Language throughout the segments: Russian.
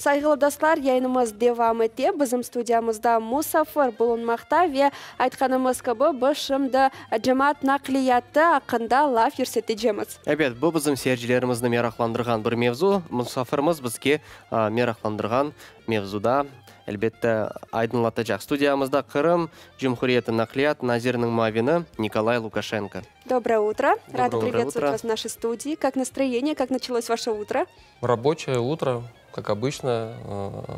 Сайгылдаслар, яйнымыз девам ете, бізім студиямызда Мусафыр болынмақта ве айтқанымыз кабы бішімді жамат нақлияты ақында лав юрсеті жеміз. Әбет, бұл бізім сержілерімізді мерақландырған бір мевзу. Мусафырымыз бізге мерақландырған мевзуда. Әлбетті айдынлаты жақ. Студиямызда Қырым Жумхуриеті нақлият Назирінің муавины Николай Лукашенко. Доброе утро. Рада приветствовать вас в нашей студии. Как настроение? Как началось ваше утро? Рабочее утро, как обычно.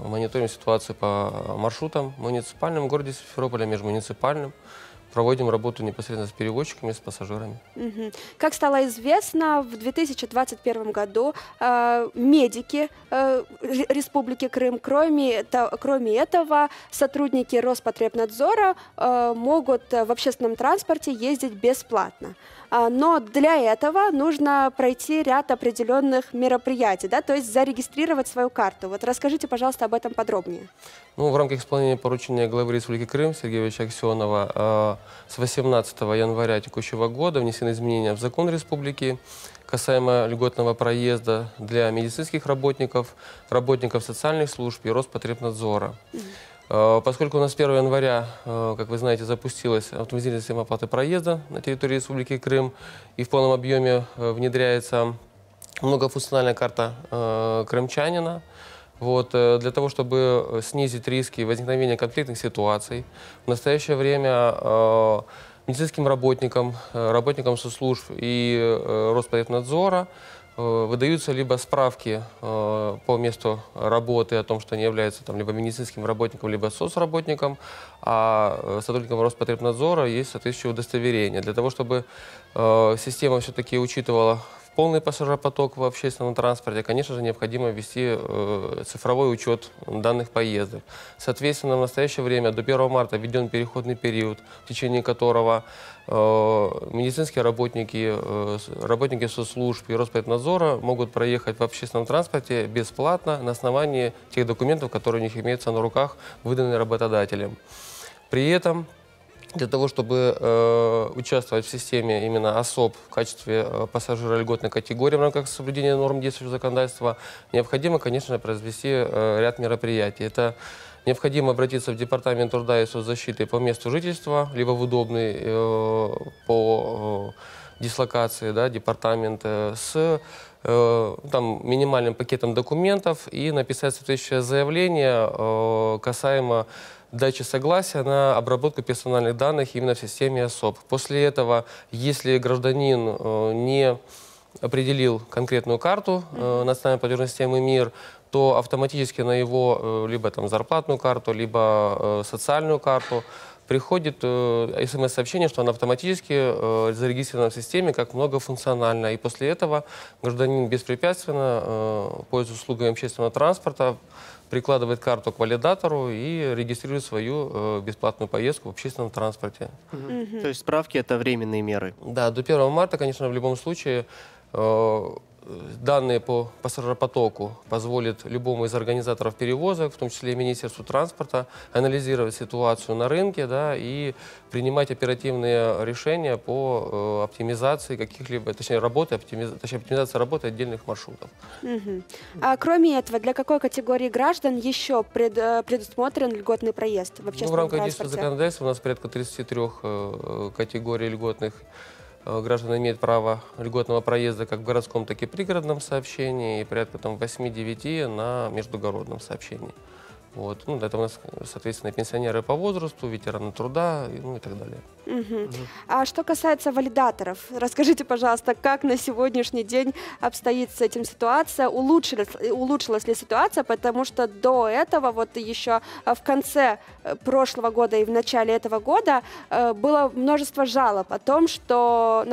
Мониторим ситуацию по маршрутам муниципальным в городе Симферополя, межмуниципальным. Проводим работу непосредственно с перевозчиками, с пассажирами. Как стало известно, в 2021 году медики Республики Крым, кроме этого, сотрудники Роспотребнадзора могут в общественном транспорте ездить бесплатно. Но для этого нужно пройти ряд определенных мероприятий, да, то есть зарегистрировать свою карту. Вот расскажите, пожалуйста, об этом подробнее. Ну, в рамках исполнения поручения главы Республики Крым Сергеевича Аксенова с 18 января текущего года внесены изменения в закон республики касаемо льготного проезда для медицинских работников, работников социальных служб и Роспотребнадзора. Поскольку у нас 1 января, как вы знаете, запустилась автоматизированная система оплаты проезда на территории Республики Крым, и в полном объеме внедряется многофункциональная карта крымчанина. Вот, для того, чтобы снизить риски возникновения конфликтных ситуаций, в настоящее время медицинским работникам, работникам соцслужб и Роспотребнадзора выдаются либо справки по месту работы о том, что они являются либо медицинским работником, либо соцработником, а сотрудникам Роспотребнадзора есть соответствующее удостоверение. Для того, чтобы система все-таки учитывала полный пассажиропоток в общественном транспорте, конечно же, необходимо ввести цифровой учет данных поездок. Соответственно, в настоящее время до 1 марта введен переходный период, в течение которого медицинские работники, работники соцслужб и Роспотребнадзора могут проехать в общественном транспорте бесплатно на основании тех документов, которые у них имеются на руках, выданные работодателем. При этом для того, чтобы участвовать в системе именно особ в качестве пассажира льготной категории в рамках соблюдения норм действующего законодательства, необходимо, конечно, произвести ряд мероприятий. Это необходимо обратиться в Департамент труда и соцзащиты по месту жительства, либо в удобный по дислокации, да, департамент с минимальным пакетом документов и написать соответствующее заявление касаемо дачи согласия на обработку персональных данных именно в системе особ. После этого, если гражданин не определил конкретную карту национальной платежной системы МИР, то автоматически на его либо зарплатную карту, либо социальную карту приходит СМС-сообщение, что она автоматически зарегистрирована в системе как многофункциональная. И после этого гражданин беспрепятственно, пользуясь услугами общественного транспорта, прикладывает карту к валидатору и регистрирует свою бесплатную поездку в общественном транспорте. То есть справки — это временные меры? Да, до 1 марта, конечно, в любом случае данные по пассажиропотоку позволят любому из организаторов перевозок, в том числе и Министерству транспорта, анализировать ситуацию на рынке, да, и принимать оперативные решения по оптимизации каких-либо, точнее, оптимизации работы отдельных маршрутов. А кроме этого, для какой категории граждан еще предусмотрен льготный проезд в общественном в рамках транспорте? действующего законодательства у нас порядка 33 категорий льготных граждан имеют право льготного проезда как в городском, так и пригородном сообщении, и порядка 8-9 на междугородном сообщении. Вот. Ну, это у нас, соответственно, пенсионеры по возрасту, ветераны труда, ну и так далее. А что касается валидаторов, расскажите, пожалуйста, как на сегодняшний день обстоит с этим ситуация, улучшилась ли ситуация, потому что до этого, вот еще в конце прошлого года и в начале этого года было множество жалоб о том, что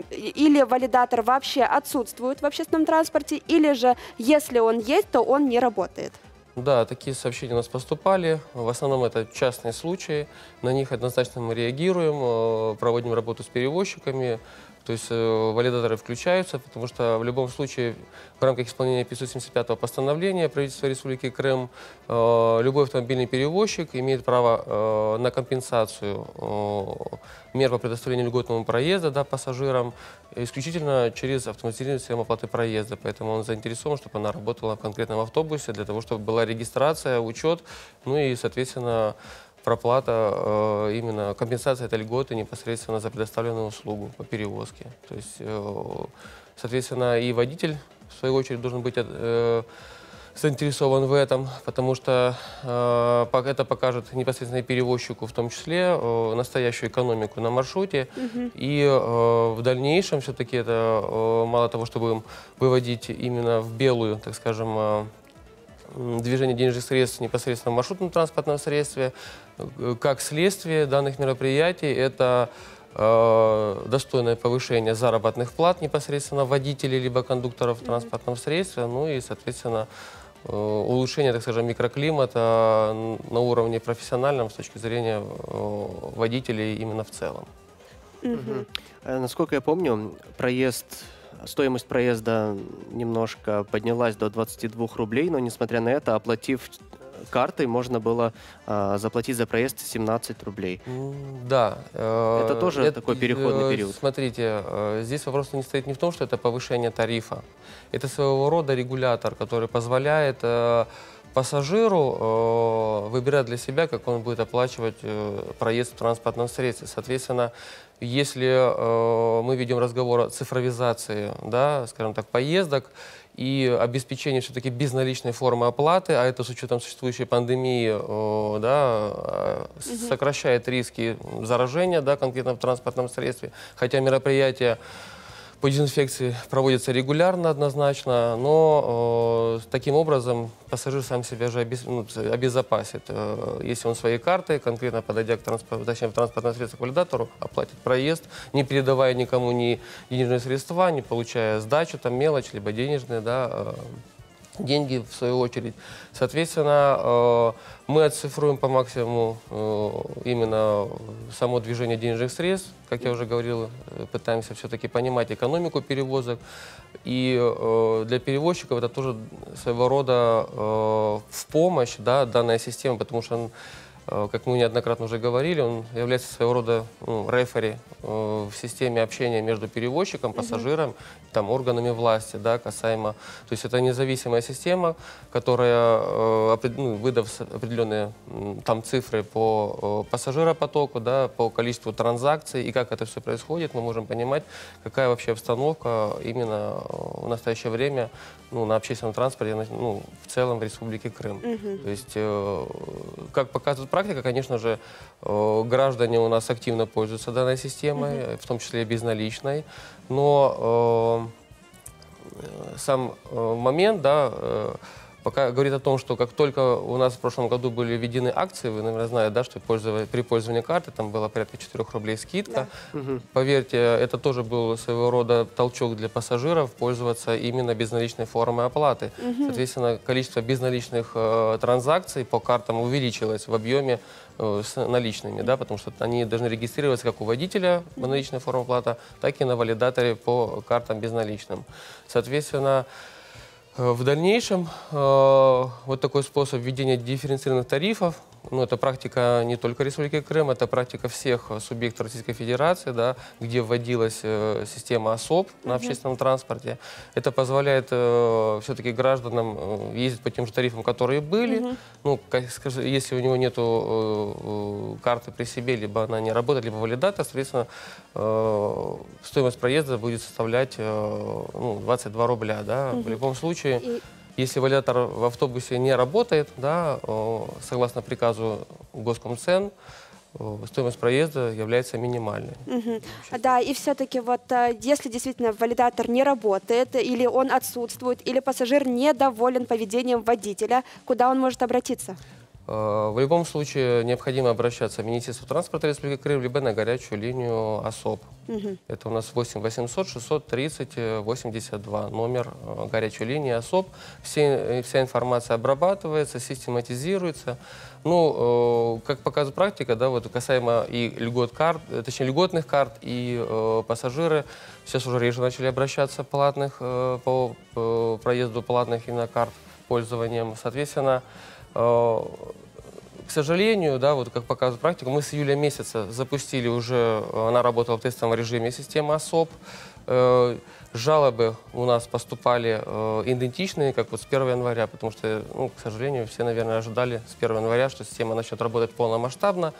или валидатор вообще отсутствует в общественном транспорте, или же, если он есть, то он не работает. Да, такие сообщения у нас поступали. В основном это частные случаи. На них однозначно мы реагируем, проводим работу с перевозчиками, То есть валидаторы включаются, потому что в любом случае в рамках исполнения 575-го постановления правительства Республики Крым любой автомобильный перевозчик имеет право на компенсацию мер по предоставлению льготного проезда, да, пассажирам исключительно через автоматизированную систему оплаты проезда. Поэтому он заинтересован, чтобы она работала в конкретном автобусе, для того, чтобы была регистрация, учет, ну и, соответственно, проплата, именно компенсация этой льготы непосредственно за предоставленную услугу по перевозке. То есть, соответственно, и водитель, в свою очередь, должен быть заинтересован в этом, потому что это покажет непосредственно и перевозчику, в том числе, настоящую экономику на маршруте. И в дальнейшем все-таки это мало того, чтобы выводить именно в белую, так скажем, движение денежных средств непосредственно в маршрутном транспортном средстве, как следствие данных мероприятий, это достойное повышение заработных плат непосредственно водителей либо кондукторов в транспортном средстве, ну и, соответственно, улучшение, так скажем, микроклимата на уровне профессиональном с точки зрения водителей именно в целом. Насколько я помню, стоимость проезда немножко поднялась до 22 рублей, но, несмотря на это, оплатив картой, можно было заплатить за проезд 17 рублей. Да. Это тоже такой переходный период? Смотрите, здесь вопрос не стоит не в том, что это повышение тарифа. Это своего рода регулятор, который позволяет пассажиру выбирать для себя, как он будет оплачивать проезд в транспортном средстве. Соответственно, если мы ведем разговор о цифровизации, да, скажем так, поездок и обеспечении все-таки безналичной формы оплаты, а это с учетом существующей пандемии, да, сокращает риски заражения, да, конкретно в транспортном средстве, хотя мероприятия по дезинфекции проводятся регулярно однозначно, но таким образом пассажир сам себя же обезопасит. Если он своей картой, конкретно подойдя к транспортному средству, к валидатору, оплатит проезд, не передавая никому ни денежные средства, не получая сдачу, там мелочь, либо денежные, да, деньги в свою очередь. Соответственно, мы оцифруем по максимуму именно само движение денежных средств. Как я уже говорил, пытаемся все-таки понимать экономику перевозок. И для перевозчиков это тоже своего рода в помощь, да, данная система, потому что как мы неоднократно уже говорили, он является своего рода рефери в системе общения между перевозчиком, пассажиром, там, органами власти, да, касаемо. То есть это независимая система, которая, выдав определенные там цифры по пассажиропотоку, да, по количеству транзакций и как это все происходит, мы можем понимать, какая вообще обстановка именно в настоящее время на общественном транспорте, в целом в Республике Крым. То есть, как показывает практика, конечно же, граждане у нас активно пользуются данной системой, в том числе и безналичной, но сам момент, да, пока говорит о том, что как только у нас в прошлом году были введены акции, вы, наверное, знаете, да, что при пользовании карты там было порядка 4 рублей скидка. Да. Поверьте, это тоже был своего рода толчок для пассажиров пользоваться именно безналичной формой оплаты. Соответственно, количество безналичных транзакций по картам увеличилось в объеме с наличными, да, потому что они должны регистрироваться как у водителя наличная форма оплаты, так и на валидаторе по картам безналичным. Соответственно, в дальнейшем вот такой способ введения дифференцированных тарифов, это практика не только Республики Крым, это практика всех субъектов Российской Федерации, да, где вводилась система ОСОП на общественном транспорте. Это позволяет все-таки гражданам ездить по тем же тарифам, которые были. Если у него нет карты при себе, либо она не работает, либо валидатор, соответственно, стоимость проезда будет составлять 22 рубля. Да. В любом случае, если валидатор в автобусе не работает, да, согласно приказу Госкомцен, стоимость проезда является минимальной. Да, и все-таки вот если действительно валидатор не работает, или он отсутствует, или пассажир недоволен поведением водителя, куда он может обратиться? В любом случае необходимо обращаться в Министерство транспорта Республики Крым, либо на горячую линию ОСОП. Это у нас 8 800 630 82, номер горячей линии ОСОП. Вся информация обрабатывается, систематизируется. Ну, как показывает практика, да, вот касаемо и льгот карт, точнее льготных карт, и пассажиры сейчас уже реже начали обращаться платных, по проезду платных именно карт пользованием. Соответственно, к сожалению, да, вот как показывает практика, мы с июля месяца запустили уже, она работала в тестовом режиме системы ОСОП. Жалобы у нас поступали идентичные, как вот с 1 января, потому что, ну, к сожалению, все, наверное, ожидали с 1 января, что система начнет работать полномасштабно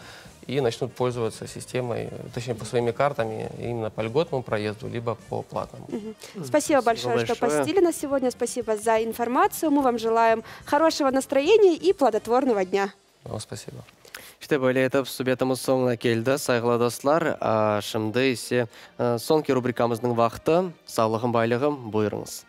и начнут пользоваться системой, точнее, по своими картами именно по льготному проезду, либо по платному. Спасибо большое, что посетили нас сегодня. Спасибо за информацию. Мы вам желаем хорошего настроения и плодотворного дня. Спасибо. İşte böyle etip sübetimiz sonuna geldi. Saygılı dostlar, şimdi ise sonki rubrikamızın vakti, sağlığın baylığın buyurunuz.